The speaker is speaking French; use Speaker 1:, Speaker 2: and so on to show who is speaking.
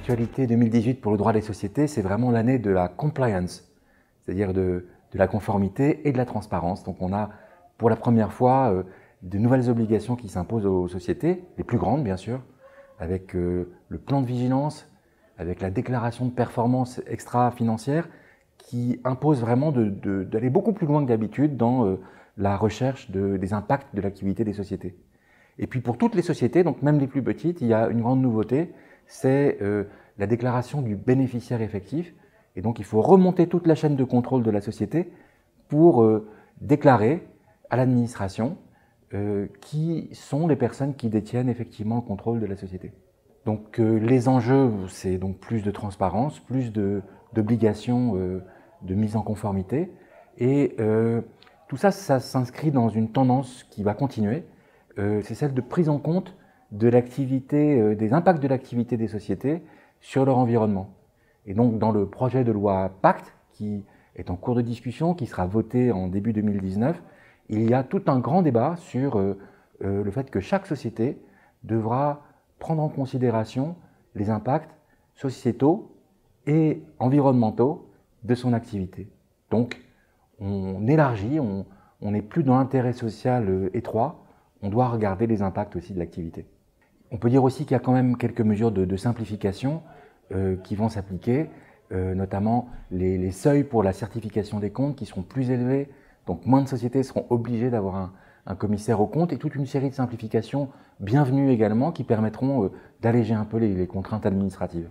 Speaker 1: L'actualité 2018 pour le droit des sociétés, c'est vraiment l'année de la compliance, c'est-à-dire de la conformité et de la transparence. Donc on a pour la première fois de nouvelles obligations qui s'imposent aux sociétés, les plus grandes bien sûr, avec le plan de vigilance, avec la déclaration de performance extra-financière qui impose vraiment d'aller beaucoup plus loin que d'habitude dans la recherche des impacts de l'activité des sociétés. Et puis pour toutes les sociétés, donc même les plus petites, il y a une grande nouveauté, c'est la déclaration du bénéficiaire effectif. Et donc il faut remonter toute la chaîne de contrôle de la société pour déclarer à l'administration qui sont les personnes qui détiennent effectivement le contrôle de la société. Donc les enjeux, c'est donc plus de transparence, plus d'obligations de mise en conformité. Et tout ça, ça s'inscrit dans une tendance qui va continuer. C'est celle de prise en compte de l'activité, des impacts de l'activité des sociétés sur leur environnement. Et donc dans le projet de loi Pacte, qui est en cours de discussion, qui sera voté en début 2019, il y a tout un grand débat sur le fait que chaque société devra prendre en considération les impacts sociétaux et environnementaux de son activité. Donc on élargit, on n'est plus dans l'intérêt social étroit, on doit regarder les impacts aussi de l'activité. On peut dire aussi qu'il y a quand même quelques mesures de simplification qui vont s'appliquer, notamment les seuils pour la certification des comptes qui seront plus élevés, donc moins de sociétés seront obligées d'avoir un commissaire aux comptes et toute une série de simplifications bienvenues également qui permettront d'alléger un peu les contraintes administratives.